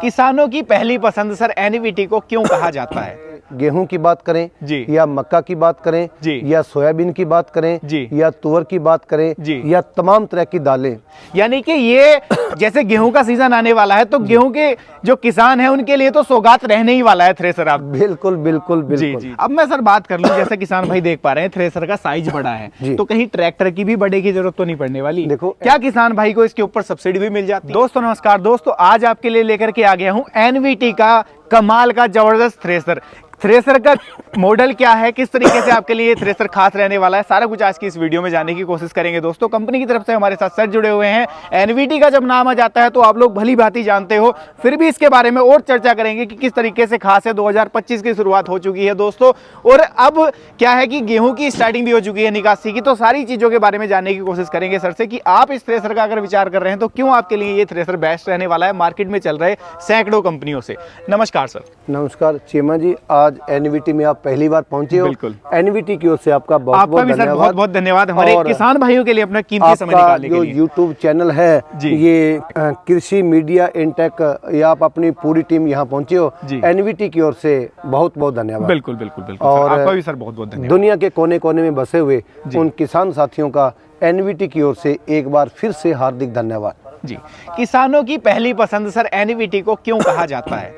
किसानों की पहली पसंद सर एनवीटी को क्यों कहा जाता है? गेहूं की बात करें जी, या मक्का की बात करें जी, या सोयाबीन की बात करें जी, या तुअर की बात करें जी, या तमाम तरह की दालें, यानी कि ये जैसे गेहूं का सीजन आने वाला है तो गेहूं के जो किसान हैं उनके लिए तो सौगात रहने ही वाला है थ्रेसर। आप बिल्कुल बिल्कुल जी बिल्कुल। जी। अब मैं सर बात कर लूं, जैसे किसान भाई देख पा रहे हैं थ्रेसर का साइज बड़ा है, तो कहीं ट्रैक्टर की भी बड़े की जरूरत तो नहीं पड़ने वाली? देखो, क्या किसान भाई को इसके ऊपर सब्सिडी भी मिल जाती है? दोस्तों नमस्कार दोस्तों, आज आपके लिए लेकर के आ गया हूं एनवीटी का कमाल का जबरदस्त थ्रेसर। थ्रेसर का मॉडल क्या है, किस तरीके से आपके लिए थ्रेसर खास रहने वाला है, सारा कुछ आज की इस वीडियो में जानने की कोशिश करेंगे। दोस्तों कंपनी की तरफ से हमारे साथ सर जुड़े हुए हैं। एनवीटी का जब नाम आ जाता है तो आप लोग भली भांति जानते हो, फिर भी इसके बारे में और चर्चा करेंगे कि किस तरीके से खास है। 2025 की शुरुआत हो चुकी है दोस्तों, और अब क्या है कि गेहूं की स्टार्टिंग भी हो चुकी है निकासी की, तो सारी चीजों के बारे में जानने की कोशिश करेंगे सर से कि आप इस थ्रेसर का अगर विचार कर रहे हैं तो क्यों आपके लिए ये थ्रेसर बेस्ट रहने वाला है मार्केट में चल रहे सैकड़ों कंपनियों से। नमस्कार सर। नमस्कार चीमा जी, आज एनवीटी में आप पहली बार पहुंचे हो। बिल्कुल। एनवीटी की ओर से आपका बहुत आपका बहुत भी सर धन्यवाद। बहुत बहुत धन्यवाद हमारे किसान भाइयों के लिए अपना कीमती समय आपका निकालने के जो लिए। यूट्यूब चैनल है ये कृषि मीडिया इनटेक, ये आप अपनी पूरी टीम यहाँ पहुंचे हो, एनवीटी की ओर से बहुत बहुत धन्यवाद। बिल्कुल बिल्कुल बिल्कुल। और आपका भी सर बहुत बहुत धन्यवाद। दुनिया के कोने कोने में बसे हुए उन किसान साथियों का एनवीटी की ओर से एक बार फिर से हार्दिक धन्यवाद जी। किसानों की पहली पसंद सर एनवीटी को क्यों कहा जाता है?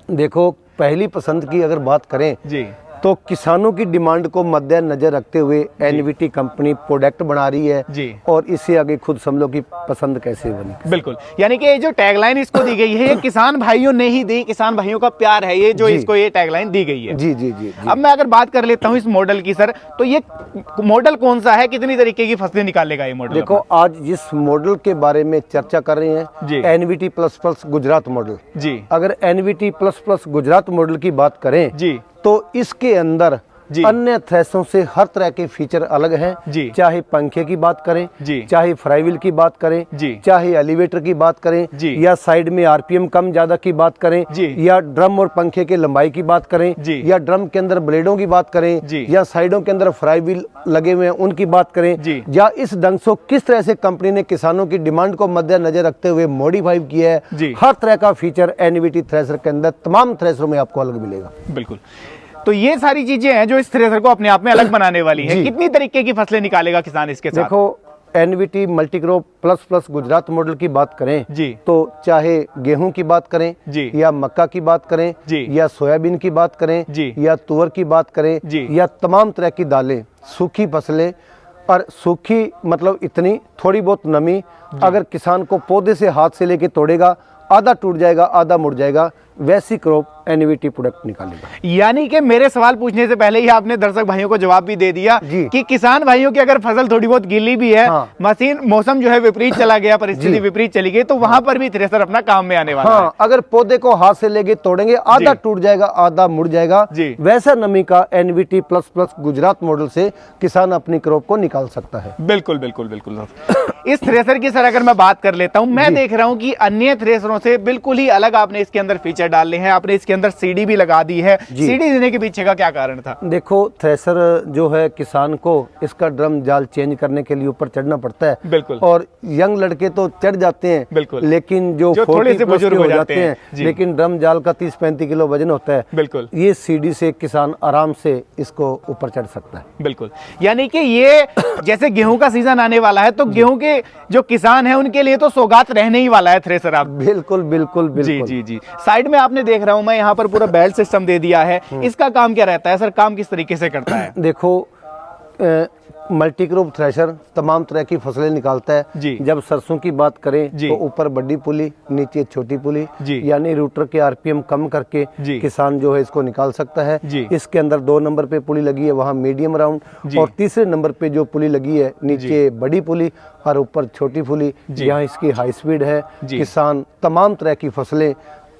देखो, पहली पसंद की अगर बात करें जी, तो किसानों की डिमांड को मद्देनजर रखते हुए एनवीटी कंपनी प्रोडक्ट बना रही है जी, और इससे आगे खुद समझो कि पसंद कैसे बनी। बिल्कुल, यानी कि ये जो टैगलाइन इसको दी गई है ये किसान भाइयों ने ही दी, किसान भाइयों का प्यार है ये जो इसको ये टैगलाइन दी गई है। जी जी जी, जी। अब मैं अगर बात कर लेता हूँ इस मॉडल की सर, तो ये मॉडल कौन सा है, कितनी तरीके की फसलें निकालेगा ये मॉडल? देखो, आज जिस मॉडल के बारे में चर्चा कर रहे हैं NVT plus plus Gujarat model जी। अगर NVT plus plus Gujarat model की बात करें जी, तो इसके अंदर अन्य थ्रेसरों से हर तरह के फीचर अलग हैं। चाहे पंखे की बात करें, चाहे फ्राईव्हील की बात करें, चाहे एलिवेटर की बात करें, या साइड में आरपीएम कम ज्यादा की बात करें, या ड्रम और पंखे के लंबाई की बात करें, या ड्रम के अंदर ब्लेडों की बात करें, या साइडों के अंदर फ्राईव्हील लगे हुए हैं उनकी बात करें, या इस ढंग से किस तरह से कंपनी ने किसानों की डिमांड को मद्देनजर रखते हुए मॉडिफाई किया है। हर तरह का फीचर एनवीटी थ्रेसर के अंदर तमाम थ्रेसरों में आपको अलग मिलेगा। बिल्कुल, तो ये सारी चीजें हैं जो इस थ्रेसर को अपने आप में अलग बनाने वाली है। कितनी तरीके की फसलें निकालेगा किसान इसके साथ? देखो, NVT multicrop plus plus Gujarat model की बात करें तो चाहे गेहूं की बात करें या मक्का की बात करें या सोयाबीन की बात करें या तुअर की बात करें या तमाम तरह की दालें, सूखी फसलें, और सूखी मतलब इतनी थोड़ी बहुत नमी, अगर किसान को पौधे से हाथ से लेके तोड़ेगा आधा टूट जाएगा आधा मुड़ जाएगा, वैसी क्रॉप एनवीटी प्रोडक्ट निकालेगा। यानी कि मेरे सवाल पूछने से पहले ही आपने दर्शक भाइयों को जवाब भी दे दिया कि किसान भाइयों की अगर फसल थोड़ी बहुत गीली भी है, मशीन मौसम जो है विपरीत चला गया, परिस्थिति विपरीत चली गई, तो वहां पर भी थ्रेसर अपना काम में आने वाला है। अगर पौधे को हाथ से लेके तोड़ेंगे आधा टूट जाएगा आधा मुड़ जाएगा, वैसा नमी का NVT plus plus Gujarat model से किसान अपनी क्रॉप को निकाल सकता है। बिल्कुल बिल्कुल बिल्कुल। इस थ्रेसर की सर अगर मैं बात कर लेता हूं, मैं देख रहा हूं कि अन्य थ्रेसरों से बिल्कुल ही अलग आपने इसके अंदर फीचर डाले हैं। आपने इसके अंदर सीडी भी लगा दी है। सीडी देने के पीछे का क्या कारण था? देखो, थ्रेसर जो है किसान को इसका ड्रम जाल चेंज करने के लिए ऊपर चढ़ना पड़ता है। बिल्कुल। और यंग लड़के तो चढ़ जाते हैं, बिल्कुल, लेकिन जो थोड़े से बुजुर्ग हो जाते हैं, लेकिन ड्रम जाल का 30-35 किलो वजन होता है। बिल्कुल, ये सीडी से किसान आराम से इसको ऊपर चढ़ सकता है। बिल्कुल, यानी कि ये जैसे गेहूं का सीजन आने वाला है तो गेहूं के जो किसान है उनके लिए तो सौगात रहने ही वाला है थ्रेसर। आप बिल्कुल बिल्कुल बिल्कुल। जी जी जी। साइड में आपने देख रहा हूं मैं यहाँ पर पूरा बेल्ट सिस्टम दे दिया है। इसका काम क्या रहता है सर, काम किस तरीके से करता है? देखो, मल्टीक्रॉप थ्रेशर तमाम तरह की फसलें निकालता है। जब सरसों की बात करें तो ऊपर बड़ी पुली नीचे छोटी पुली, यानी रूटर के आरपीएम कम करके किसान जो है इसको निकाल सकता है। इसके अंदर 2 नंबर पे पुली लगी है, वहाँ मीडियम राउंड, और तीसरे नंबर पे जो पुली लगी है नीचे बड़ी पुली और ऊपर छोटी पुली, यहाँ इसकी हाई स्पीड है। किसान तमाम तरह की फसलें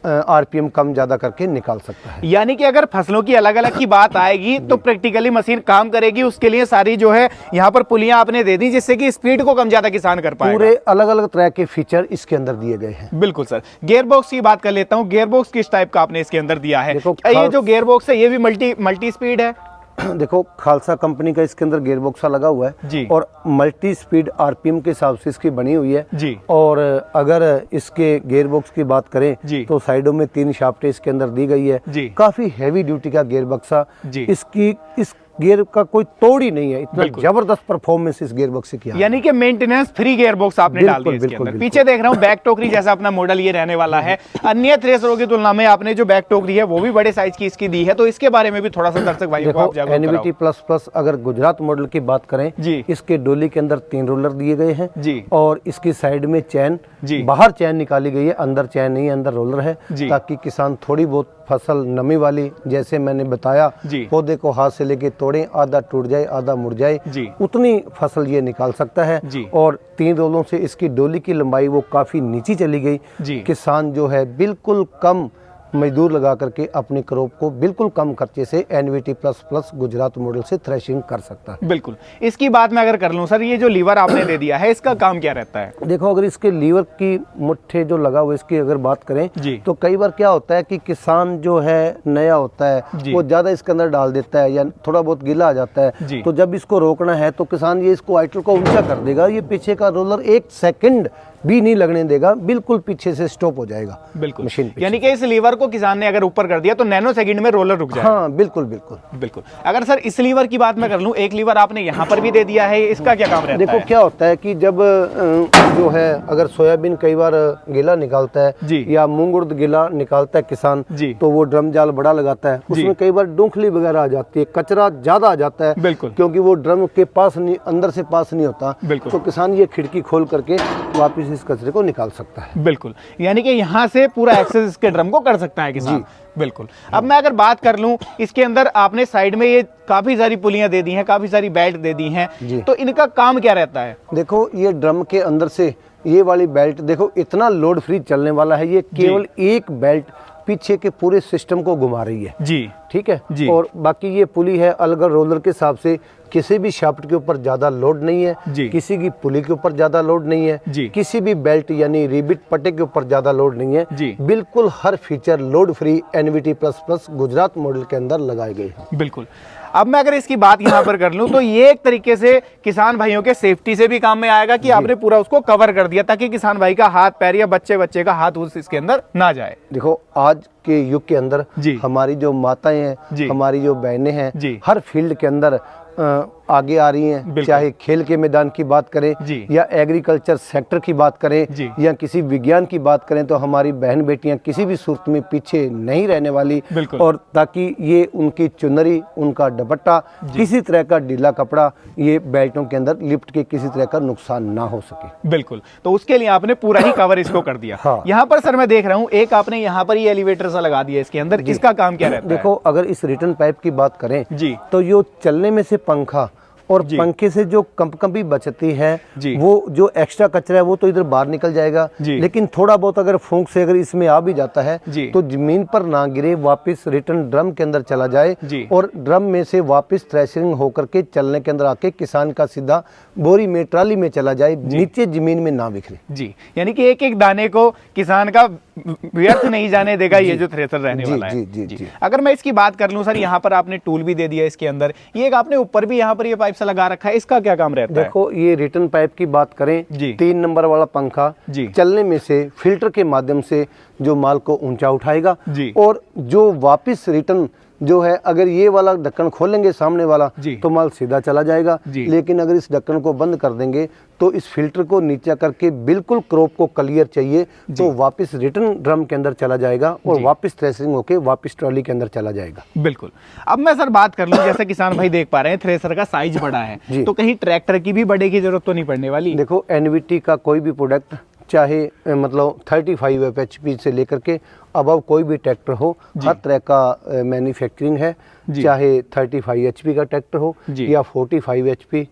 आरपीएम कम ज्यादा करके निकाल सकता है। यानी कि अगर फसलों की अलग अलग की बात आएगी तो प्रैक्टिकली मशीन काम करेगी, उसके लिए सारी जो है यहाँ पर पुलियां आपने दे दी जिससे कि स्पीड को कम ज्यादा किसान कर पाएगा। पूरे अलग अलग तरह के फीचर इसके अंदर दिए गए हैं। बिल्कुल सर। गियर बॉक्स की बात कर लेता हूँ, गियर बॉक्स किस टाइप का आपने इसके अंदर दिया है? ये जो गियर बॉक्स है ये भी मल्टी स्पीड है? देखो खालसा कंपनी का इसके अंदर गेयर बॉक्स लगा हुआ है जी। और मल्टी स्पीड आरपीएम के हिसाब से इसकी बनी हुई है जी। और अगर इसके गेयर बॉक्स की बात करें जी। तो साइडों में 3 शाफ्टें इसके अंदर दी गई है जी। काफी हैवी ड्यूटी का गेयर बक्सा जी। इस गियर का कोई तोड़ ही नहीं है, इतना जबरदस्त परफॉर्मेंस इस गियर बॉक्स से किया, यानी कि मेंटेनेंस फ्री गियर बॉक्स आपने डाल दिया इसके अंदर। पीछे देख रहा हूं बैक टोकरी जैसा अपना मॉडल ये रहने वाला है। अन्य थ्रेसरों की तुलना में आपने जो बैक टोकरी है वो भी बड़े साइज की इसकी दी है, तो इसके बारे में भी थोड़ा सा दर्शक भाइयों को आप जागरूक कराओ। एनवीटी प्लस प्लस अगर गुजरात मॉडल की बात करें जी, इसके डोली के अंदर 3 रोलर दिए गए हैं जी, और इसकी साइड में चैन, बाहर चैन निकाली गई है, अंदर चैन नहीं है, अंदर रोलर है, ताकि किसान थोड़ी बहुत फसल नमी वाली, जैसे मैंने बताया पौधे को हाथ से लेके तोड़े, आधा टूट जाए आधा मुड़ जाए, उतनी फसल ये निकाल सकता है। और 3 रोलों से इसकी डोली की लंबाई वो काफी नीचे चली गई। किसान जो है बिल्कुल कम मजदूर लगा करके अपने क्रॉप को बिल्कुल कम खर्चे से NVT plus plus Gujarat model से थ्रेशिंग कर सकता है। बिल्कुल। इसकी बात मैं अगर कर लूं सर, ये जो लीवर आपने दे दिया है इसका काम क्या रहता है? देखो अगर इसके लीवर की मुट्ठे जो लगा हुआ इसकी अगर बात करें तो कई बार क्या होता है कि किसान जो है नया होता है वो ज्यादा इसके अंदर डाल देता है या थोड़ा बहुत गीला आ जाता है, तो जब इसको रोकना है तो किसान ये इसको आइटल को ऊंचा कर देगा, ये पीछे का रोलर 1 सेकंड भी नहीं लगने देगा, बिल्कुल पीछे से स्टॉप हो जाएगा बिल्कुल मशीन। यानी कि इस लीवर को किसान ने अगर ऊपर कर दिया तो नैनो सेकंड में रोलर रुक जाएगा। हाँ बिल्कुल बिल्कुल बिल्कुल। अगर सर इस लीवर की बात मैं कर लूं, एक लीवर आपने यहाँ पर भी दे दिया है, इसका क्या काम रहता है? देखो क्या होता है कि जब जो है अगर सोयाबीन कई बार गीला निकालता है या मूंग उड़द गीला निकालता है किसान, तो वो ड्रम जाल बड़ा लगाता है, उसमें कई बार डूंखली वगैरह आ जाती है, कचरा ज्यादा आ जाता है, बिल्कुल, क्योंकि वो ड्रम के पास नहीं, अंदर से पास नहीं होता, तो किसान ये खिड़की खोल करके वापस इस कचरे को निकाल सकता है। बिल्कुल, यानी कि यहाँ से पूरा एक्सेस इसके ड्रम को कर सकता है किसान। बिल्कुल। अब मैं अगर बात कर लूं, इसके अंदर आपने साइड में ये काफी सारी पुलियां दे दी हैं, काफी सारी बेल्ट दे दी हैं, तो इनका काम क्या रहता है? देखो ये ड्रम के अंदर से ये वाली बेल्ट देखो इतना लोड फ्री चलने वाला है, ये केवल एक बेल्ट पीछे के पूरे सिस्टम को घुमा रही है जी, ठीक है जी। और बाकी ये पुली है अलग रोलर के हिसाब से, किसी भी शाफ्ट के ऊपर ज्यादा लोड नहीं है जी, किसी की पुली के ऊपर ज्यादा लोड नहीं है जी, किसी भी बेल्ट यानी रिबिट पट्टे के ऊपर ज्यादा लोड नहीं है जी, बिल्कुल हर feature load free NVT plus plus Gujarat model के अंदर लगाए गए हैं। बिल्कुल। अब मैं अगर इसकी बात यहाँ पर कर लूं तो ये एक तरीके से किसान भाइयों के सेफ्टी से भी काम में आएगा कि आपने पूरा उसको कवर कर दिया ताकि किसान भाई का हाथ पैर या बच्चे का हाथ उस इसके अंदर ना जाए। देखो आज के युग के अंदर हमारी जो माताएं हैं, हमारी जो बहनें हैं, हर फील्ड के अंदर आगे आ रही हैं, चाहे खेल के मैदान की बात करें या एग्रीकल्चर सेक्टर की बात करें या किसी विज्ञान की बात करें, तो हमारी बहन बेटियां किसी भी सूरत में पीछे नहीं रहने वाली, और ताकि ये उनकी चुनरी, उनका दुपट्टा, किसी तरह का ढीला कपड़ा ये बेल्टों के अंदर लिफ्ट के किसी तरह का नुकसान ना हो सके। बिल्कुल, तो उसके लिए आपने पूरा ही कवर इसको कर दिया। हाँ। यहाँ पर सर मैं देख रहा हूँ एक आपने यहाँ पर ये एलिवेटर सा लगा दिया इसके अंदर, इसका काम क्या रहता है? देखो अगर इस रिटर्न पाइप की बात करें तो ये चलने में से पंखा और पंखे से जो कंपकंपी बचती है, वो जो एक्स्ट्रा कचरा है वो तो इधर बाहर निकल जाएगा, लेकिन थोड़ा बहुत अगर फूंक से अगर इसमें आ भी जाता है तो जमीन पर ना गिरे, वापस रिटर्न ड्रम के अंदर चला जाए और ड्रम में से वापस थ्रेशरिंग होकर के चलने के अंदर आके किसान का सीधा बोरी में ट्राली में चला जाए, नीचे जमीन में ना बिखरे जी। यानी कि एक एक दाने को किसान का व्यर्थ नहीं जाने देगा ये जो थ्रेसर रहने वाला है जी। अगर मैं इसकी बात कर लूं सर, यहाँ पर आपने टूल भी दे दिया इसके अंदर, ये एक आपने ऊपर भी यहाँ पर ये पाइप सा लगा रखा है, इसका क्या काम रहता है? देखो ये रिटर्न पाइप की बात करें, 3 नंबर वाला पंखा चलने में से फिल्टर के माध्यम से जो माल को ऊंचा उठाएगा, और जो वापस रिटर्न जो है अगर ये वाला ढक्कन खोलेंगे सामने वाला तो माल सीधा चला जाएगा, लेकिन अगर इस ढक्कन को बंद कर देंगे तो इस फिल्टर को नीचे करके बिल्कुल क्रॉप को क्लियर चाहिए तो वापस रिटर्न ड्रम के अंदर चला जाएगा और वापस थ्रेशरिंग होके वापस ट्रॉली के अंदर चला जाएगा। बिल्कुल। अब मैं सर बात कर लूं, जैसे किसान भाई देख पा रहे हैं थ्रेसर का साइज बड़ा है, तो कहीं ट्रैक्टर की भी बड़े की जरूरत तो नहीं पड़ने वाली? देखो एनवीटी का कोई भी प्रोडक्ट चाहे मतलब 35 HP से लेकर के अबव कोई भी ट्रैक्टर हो, हर तरह का मैन्युफैक्चरिंग है, चाहे 35 HP का ट्रैक्टर हो या 45 HP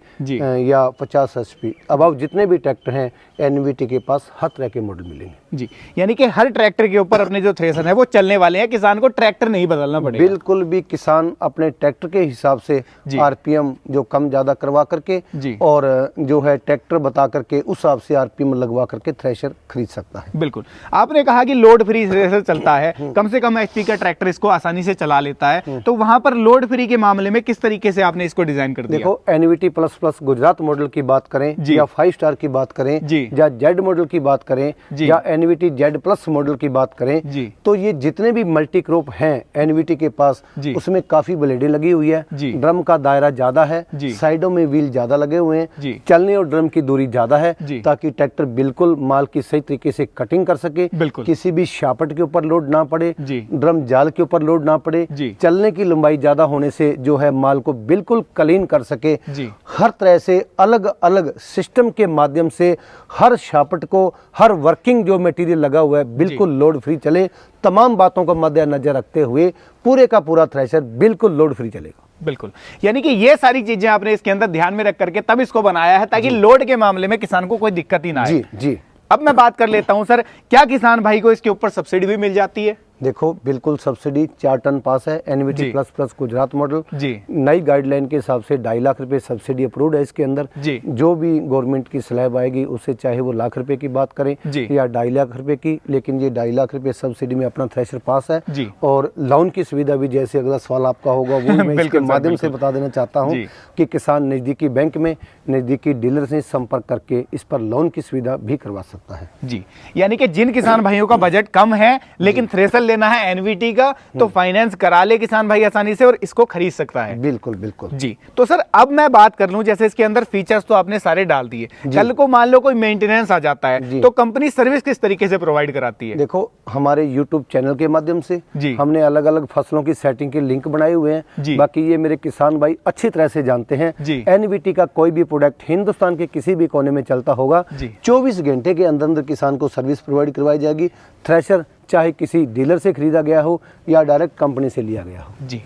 या 50 HP, अबव जितने भी ट्रैक्टर हैं एनवीटी के पास हर तरह के मॉडल मिलेंगे जी। यानी कि हर ट्रैक्टर के ऊपर अपने जो थ्रेसर है वो चलने वाले हैं, किसान को ट्रैक्टर नहीं बदलना पड़ेगा? बिल्कुल भी, किसान अपने ट्रैक्टर के हिसाब से आरपीएम जो कम ज्यादा करवा करके और जो है ट्रैक्टर बता करके उस हिसाब से आरपीएम लगवा करके थ्रेशर खरीद सकता है। बिल्कुल। आपने कहा कि लोड फ्री थ्रेसर चलता है, कम से कम HP का ट्रैक्टर इसको आसानी से चला लेता है, तो वहां पर लोड फ्री के मामले में किस तरीके से आपने इसको डिजाइन कर दिया? देखो NVT प्लस गुजरात मॉडल की बात करें या 5 स्टार की बात करें या जेड मॉडल की बात करें या NVT जेड प्लस मॉडल की बात करें, तो ये जितने भी मल्टी क्रॉप हैं NVT के पास, उसमें काफी ब्लेडें लगी हुई है, ड्रम का दायरा ज्यादा है, साइडों में व्हील ज्यादा लगे हुए हैं, चलने और ड्रम की दूरी ज्यादा है, ताकि ट्रैक्टर बिल्कुल माल की सही तरीके से कटिंग कर सके, किसी भी शापट के ऊपर लोड ना पड़े, ड्रम जाल के ऊपर लोड ना पड़े, चलने की लंबाई ज्यादा होने से जो है माल को बिल्कुल क्लीन कर सके। हर तरह से अलग अलग सिस्टम के माध्यम से हर शापट को, हर वर्किंग जो मटेरियल लगा हुआ है बिल्कुल लोड फ्री चले। तमाम बातों को मद्देनजर रखते हुए पूरे का पूरा थ्रेशर बिल्कुल लोड फ्री चलेगा। बिल्कुल, यानी कि ये सारी चीजें आपने इसके अंदर ध्यान में रख करके तब इसको बनाया है, ताकि लोड के मामले में किसान को कोई दिक्कत ही ना आए। जी। अब मैं बात कर लेता हूं सर, क्या किसान भाई को इसके ऊपर सब्सिडी भी मिल जाती है? देखो बिल्कुल सब्सिडी 4 टन पास है। NVT प्लस गुजरात मॉडल नई गाइडलाइन के हिसाब से 2.5 लाख रुपए सब्सिडी अप्रूव्ड है इसके अंदर। जो भी गवर्नमेंट की स्लैब आएगी उससे चाहे वो लाख रुपए की बात करें या 2.5 लाख रुपए की, लेकिन ये 2.5 लाख रुपए सब्सिडी में अपना थ्रेशर पास है। और लोन की सुविधा भी, जैसे अगला सवाल आपका होगा वो मैं इसके माध्यम से बता देना चाहता हूँ कि किसान नजदीकी बैंक में, नजदीकी डीलर से संपर्क करके इस पर लोन की सुविधा भी करवा सकता है। जी, यानी कि जिन किसान भाइयों का बजट कम है लेकिन थ्रेशर लेना है NVT का, तो फाइनेंस करा ले किसान भाई आसानी से और इसको खरीद सकता है। बिल्कुल बिल्कुल जी। तो सर अब मैं बात कर लूं, जैसे इसके अंदर फीचर्स तो आपने सारे डाल दिए, कल को मान लो कोई मेंटेनेंस आ जाता है तो कंपनी सर्विस किस तरीके से प्रोवाइड कराती है? देखो हमारे YouTube चैनल के माध्यम से हमने अलग अलग फसलों की सेटिंग के लिंक बनाए हुए हैं। बाकी ये मेरे किसान भाई अच्छी तरह से जानते हैं, NVT का कोई भी प्रोडक्ट हिंदुस्तान के किसी भी कोने में चलता होगा, 24 घंटे के अंदर किसान को सर्विस प्रोवाइड करवाई जाएगी। थ्रेशर चाहे किसी डीलर से खरीदा गया हो या डायरेक्ट कंपनी से लिया गया हो। जी,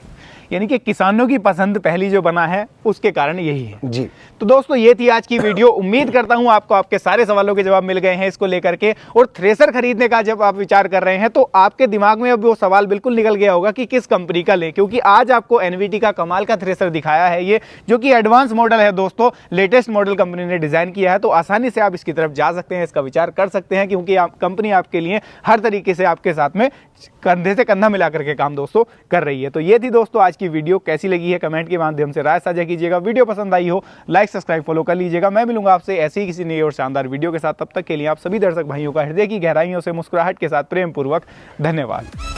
यानी कि किसानों की पसंद पहली जो बना है उसके कारण यही है। जी। तो दोस्तों ये थी आज की वीडियो। उम्मीद करता हूं आपको आपके सारे सवालों के जवाब मिल गए हैं इसको लेकर के। और थ्रेशर खरीदने का जब आप विचार कर रहे हैं तो आपके दिमाग में अब वो सवाल बिल्कुल निकल गया होगा कि किस कंपनी का लें, क्योंकि आज आपको NVT का कमाल का थ्रेशर दिखाया है, ये जो कि एडवांस मॉडल है दोस्तों, लेटेस्ट मॉडल कंपनी ने डिजाइन किया है। तो आसानी से आप इसकी तरफ जा सकते हैं, इसका विचार कर सकते हैं, क्योंकि कंपनी आपके लिए हर तरीके से आपके साथ में कंधे से कंधा मिला करके काम दोस्तों कर रही है। तो ये थी दोस्तों आज की वीडियो, कैसी लगी है कमेंट के माध्यम से राय साझा कीजिएगा। वीडियो पसंद आई हो लाइक सब्सक्राइब फॉलो कर लीजिएगा। मैं मिलूंगा आपसे ऐसी ही किसी नई और शानदार वीडियो के साथ। तब तक के लिए आप सभी दर्शक भाइयों का हृदय की गहराइयों से मुस्कुराहट के साथ प्रेम पूर्वक धन्यवाद।